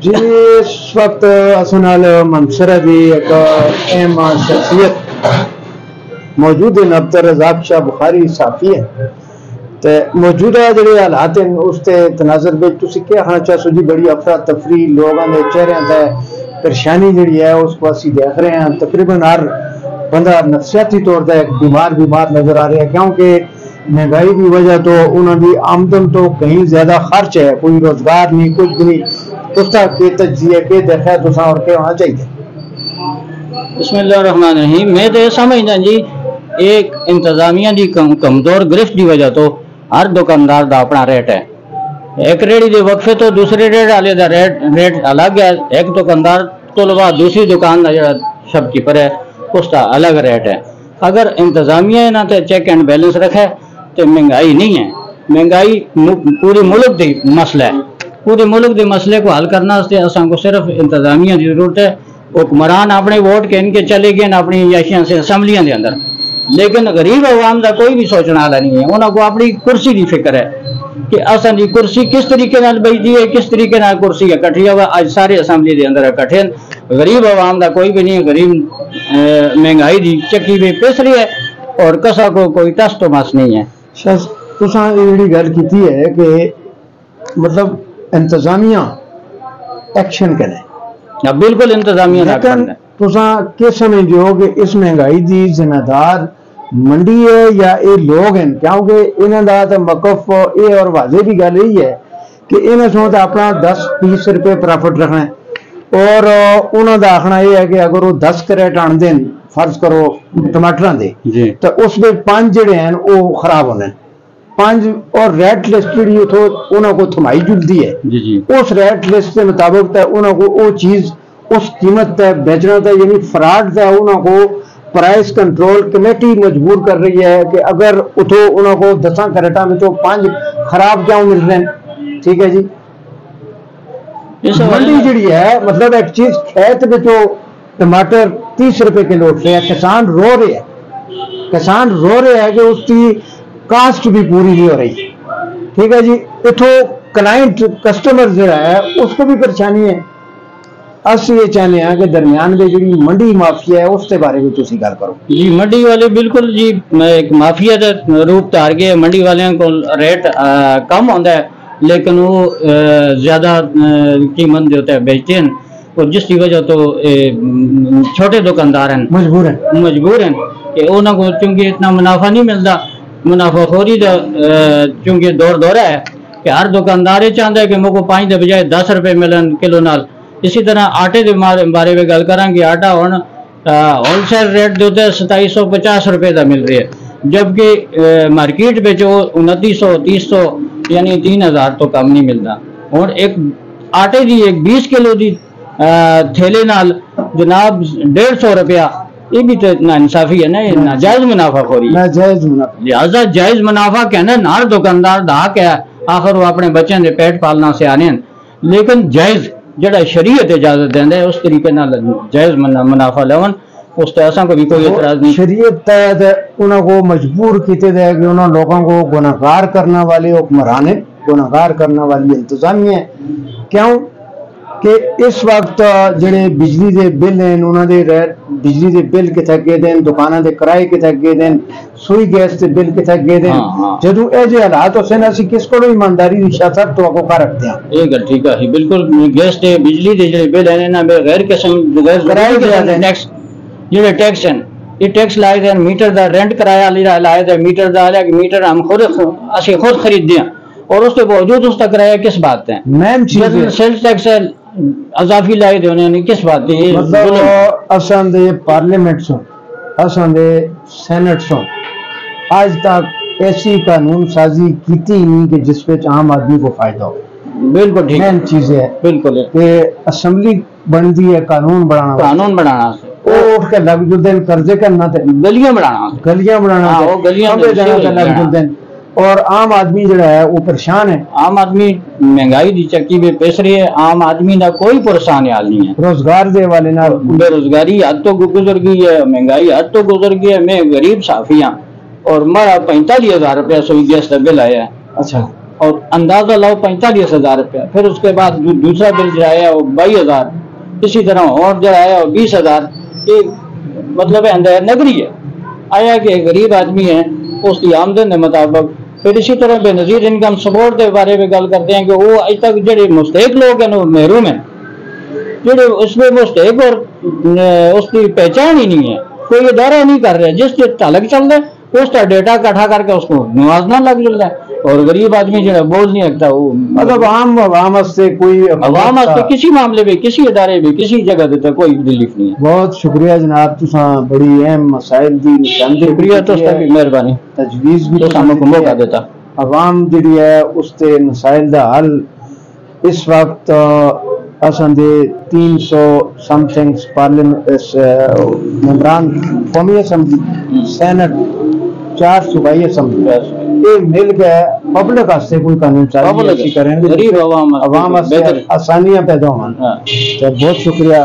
जी इस वक्त असनाल मंसर दी एक अहम शख्सियत मौजूद है अब्दुल रज़ाक शाह बुखारी साफी है ते मौजूदा जो हालात हैं उसके तनाजर में तुम क्या आखना चाहो जी? बड़ी अफरा तफरी लोगों के चेहरों पर परेशानी जी है उसको असी देख रहे हैं। तकरीबन हर बंदा नफसियाती तौर पर बीमार नजर आ रहा है क्योंकि महंगाई की वजह तो उन्होंने आमदन तो कहीं ज्यादा खर्च है, कोई रोजगार नहीं, कुछ भी नहीं। उसका के तजिया के देखा तो और क्या होना चाहिए? बिस्मिल्लाहिर्रहमानिर्रहीम। मैं तो ये समझना जी एक इंतजामिया की कमजोर गिरफ्त की वजह तो हर दुकानदार का अपना रेट है। एक रेड़ी के वक्फे तो दूसरे रेट वाले का रेट अलग है। एक दुकानदार तो लवा दूसरी दुकान का जो शॉपकीपर है उसका अलग रेट है। अगर इंतजामिया इन्हों पर चेक एंड बैलेंस रखे तो महंगाई नहीं है। महंगाई पूरे मुल्क की मसला है। पूरे मुल्क के मसले को हल करने को सिर्फ इंतजामिया की जरूरत है। हुक्मरान अपने वोट के इनके चले गए अपनी याशियां से असम्बलियां के अंदर, लेकिन गरीब अवाम का कोई भी सोचने वाला नहीं है। उन्होंने अपनी कुर्सी की फिक्र है कि असा जी कुर्सी किस तरीके बजती है, किस तरीके कुर्सी इकट्ठी है। अज सारे असम्बली के अंदर इकट्ठे। गरीब अवाम का कोई भी नहीं है। गरीब महंगाई की चक्की में पिस रही है और कसा को कोई टस तो मस नहीं है। जी गल की है कि मतलब इंतजामिया एक्शन करे, बिल्कुल इंतजामिया क्या समझो कि इस महंगाई की जिम्मेदार मंडी है या ये लोग हैं? क्योंकि इन्हों तो मकफ ये और वाजे की गल यही है कि इन्हें सो तो अपना 10-20 रुपये प्रॉफिट रखना है और उन्होंने आखना यह है कि अगर वो 10 कैरेट आन दें फर्ज करो टमाटर के तो उसमें 5 जोड़े हैं वो खराब होने 5 और रेट लिस्ट जी उन्होंने को थमाई जुलती है जी। उस रेट लिस्ट के मुताबिक उन्होंने को वो चीज उस कीमत तय बेचना था, यानी फ्रॉड था। उन्होंने को प्राइस कंट्रोल कमेटी मजबूर कर रही है कि अगर उठो उन्होंने को 10 कैरेटा में तो 5 खराब क्यों मिल रहे हैं? ठीक है जी। मंडी जी है मतलब एक चीज खेत में तो टमाटर 30 रुपए किलो उठ रहे हैं, किसान रो रहे हैं कि उसकी कास्ट भी पूरी नहीं हो रही। ठीक है जी। इतो क्लाइंट कस्टमर जो है उसको भी परेशानी है। अस ये चाहते हैं कि दरमियान में जी मंडी माफिया है उसके बारे में तुम गल करो जी। मंडी वाले बिल्कुल जी एक माफिया का रूप धार गए। मंडी वाले को रेट कम आता है लेकिन वो ज्यादा कीमत देते हैं बेचते हैं और जिसकी वजह तो छोटे दुकानदार हैं मजबूर हैं कि उन्होंने चूंकि इतना मुनाफा नहीं मिलता। मुनाफाखोरी का चूंकि दौरा है कि हर दुकानदार ये चाहता है कि मेरे को 5 के बजाय 10 रुपये मिलन किलो नाल। इसी तरह आटे के बारे में गल करा कि आटा हम होलसेल रेट के उत्ते 2750 रुपये का मिल रही है, जबकि मार्केट में जो 2900-3000 यानी 3000 तो कम नहीं मिलता। और एक आटे की एक 20 किलो की थैले नाल जनाब 150 रुपया, ये भी तो ना इंसाफी है ना, नाजायज मुनाफाखोरी। लिहाजा जायज मुनाफा कहना नार दुकानदार दा हक है, आखिर वो अपने बच्चों के पेट पालना से आने, लेकिन जायज जड़ा शरीयत इजाजत देंदा है उस तरीके नाल जायज मुनाफा लेवन उस तो ऐसा भी कोई एतराज नहीं। शरीयत तहत उन्होंने मजबूर किए थे कि उन्होंने लोगों को गुनाहगार करने वाले हुक्मरान है, गुनाहगार करने वाली इंतजामिया है। क्यों कि इस वक्त जेडे बिजली के बिल हैं उन्होंने बिजली के बिल कितने गए हैं, दुकानों के किराए कितने गए हैं, सुई गैस के बिल कितने गए हैं। जो ये हालात होते हैं असं किस को ईमानदारी की शासक तो कर रखते हैं। ये गल ठीक है बिल्कुल। गैस के बिजली के जो बिल हैं गैर किस्म टैक्स जो टैक्स हैं ये टैक्स लाए थे, मीटर का रेंट किराया लाए थे, मीटर का मीटर हम खुद खरीदते हैं और उसके बावजूद उसका किराया किस बात है? मेन चीज सेल्स टैक्स अजाफी लाए थे उन्होंने किस बात है? मतलब असन दे पार्लियामेंट सो असन दे सेनेट सो आज तक ऐसी कानून साजी की नहीं कि जिस पे आम आदमी को फायदा हो। बिल्कुल ठीक मेन चीज है बिल्कुल कि असेंबली बनती है कानून बनाना वो उठ के लग जुलते कर्जे करना गलियां बनाना लग जुलते और आम आदमी जो है वो परेशान है। आम आदमी महंगाई की चक्की में पेश रही है। आम आदमी का कोई परेशान हाल नहीं है। रोजगार दे वाले ना बेरोजगारी हद तो गुजर गई है, महंगाई हद तो गुजर गई है। मैं गरीब साफी हाँ और मेरा 45,000 रुपया सुई गैस का बिल आया है। अच्छा और अंदाजा लाओ 45,000 रुपया। फिर उसके बाद दूसरा बिल जो आया वो 22,000, इसी तरह और जो आया वो 20,000। ये मतलब है नगरी है आया कि गरीब आदमी है उसकी आमदन के मुताबिक। फिर इसी तरह बेनजीर इनकम सपोर्ट के बारे में गल करते हैं कि वो अज तक जो मुस्तैक लोग हैं वो महरूम है, जो उसमें मुस्तैक और उसकी पहचान ही नहीं है, कोई इदारा नहीं कर रहे, जिस तलक चल रहा है उसका डेटा इकट्ठा करके उसको नवाजना लग जाता है। और गरीब आदमी जो बोल नहीं सकता वो मतलब आवाम से कोई अवाम वास्ते किसी मामले में किसी इदारे में किसी जगह देता कोई रिलीफ नहीं है। बहुत शुक्रिया जनाब, तुसा बड़ी अहम मसाइल दी निशानदेही शुक्रिया तो भी मेहरबानी तजवीज़ भी तो सामने मौका देता। अवाम जी है उसके मसाइल का हल इस वक्त असन दे 300 समथिंग पार्लियामेंट मेंबरान कौमी असम्बली सैनट 4 सूबाई असम्बली ये मिल के पब्लिक वास्ते कोई कानून चालू करेंगे, गरीब अवाम आसानियां पैदा होना। बहुत शुक्रिया।